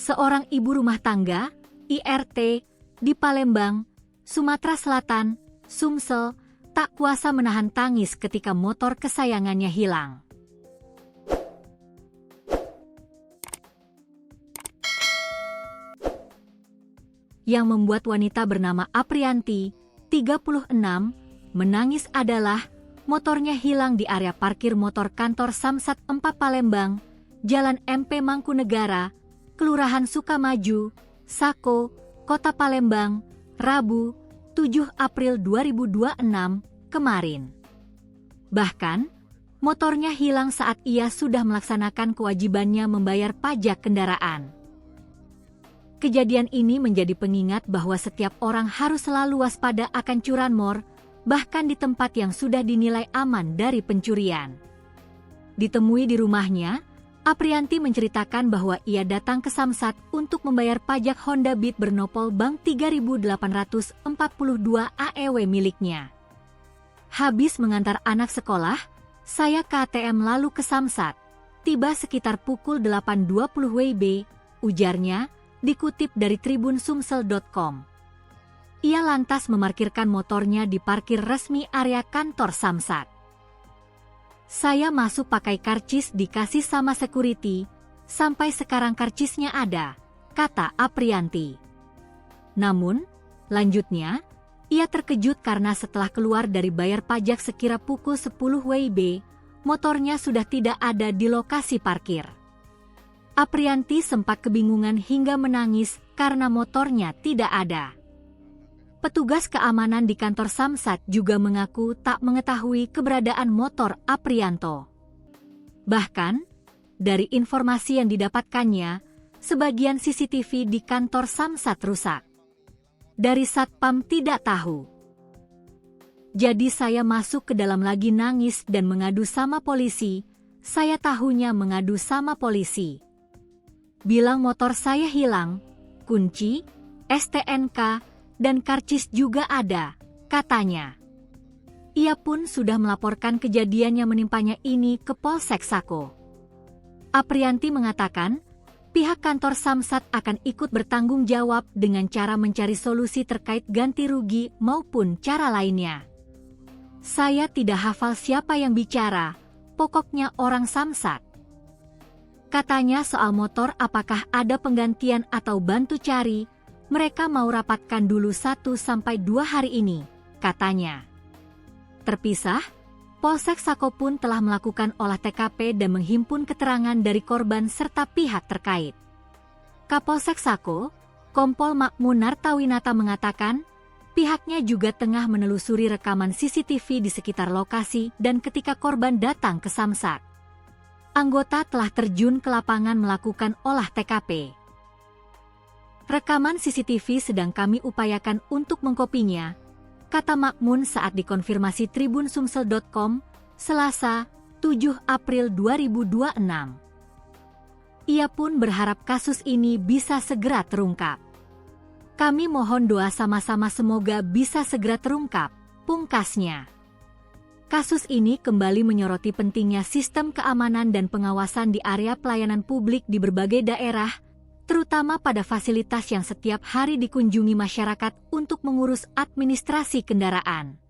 Seorang ibu rumah tangga, IRT, di Palembang, Sumatera Selatan, Sumsel, tak kuasa menahan tangis ketika motor kesayangannya hilang. Yang membuat wanita bernama Aprianti, 36, menangis adalah motornya hilang di area parkir motor kantor Samsat 4 Palembang, Jalan MP Mangkunegara, Kelurahan Sukamaju, Sako, Kota Palembang, Rabu, 7 April 2026, kemarin. Bahkan, motornya hilang saat ia sudah melaksanakan kewajibannya membayar pajak kendaraan. Kejadian ini menjadi pengingat bahwa setiap orang harus selalu waspada akan curanmor, bahkan di tempat yang sudah dinilai aman dari pencurian. Ditemui di rumahnya, Aprianti menceritakan bahwa ia datang ke Samsat untuk membayar pajak Honda Beat bernopol bank 3.842 AEW miliknya. Habis mengantar anak sekolah, saya ke ATM lalu ke Samsat. Tiba sekitar pukul 8.20 WIB, ujarnya, dikutip dari tribun-sumsel.com. Ia lantas memarkirkan motornya di parkir resmi area kantor Samsat. Saya masuk pakai karcis dikasih sama security, sampai sekarang karcisnya ada, kata Aprianti. Namun, lanjutnya, ia terkejut karena setelah keluar dari bayar pajak sekira pukul 10 WIB, motornya sudah tidak ada di lokasi parkir. Aprianti sempat kebingungan hingga menangis karena motornya tidak ada. Petugas keamanan di kantor Samsat juga mengaku tak mengetahui keberadaan motor Aprianto. Bahkan, dari informasi yang didapatkannya, sebagian CCTV di kantor Samsat rusak. Dari Satpam tidak tahu. Jadi saya masuk ke dalam lagi nangis dan mengadu sama polisi, saya tahunya mengadu sama polisi. Bilang motor saya hilang, kunci, STNK, dan karcis juga ada, katanya. Ia pun sudah melaporkan kejadian yang menimpanya ini ke Polsek Sako. Aprianti mengatakan, pihak kantor Samsat akan ikut bertanggung jawab dengan cara mencari solusi terkait ganti rugi maupun cara lainnya. Saya tidak hafal siapa yang bicara, pokoknya orang Samsat. Katanya soal motor apakah ada penggantian atau bantu cari, mereka mau rapatkan dulu 1-2 hari ini, katanya. Terpisah, Polsek Sako pun telah melakukan olah TKP dan menghimpun keterangan dari korban serta pihak terkait. Kapolsek Sako, Kompol Makmun Nartawinata mengatakan, pihaknya juga tengah menelusuri rekaman CCTV di sekitar lokasi dan ketika korban datang ke Samsat. Anggota telah terjun ke lapangan melakukan olah TKP. Rekaman CCTV sedang kami upayakan untuk mengkopinya, kata Makmun saat dikonfirmasi tribun-sumsel.com, Selasa, 7 April 2026. Ia pun berharap kasus ini bisa segera terungkap. Kami mohon doa sama-sama semoga bisa segera terungkap, pungkasnya. Kasus ini kembali menyoroti pentingnya sistem keamanan dan pengawasan di area pelayanan publik di berbagai daerah, terutama pada fasilitas yang setiap hari dikunjungi masyarakat untuk mengurus administrasi kendaraan.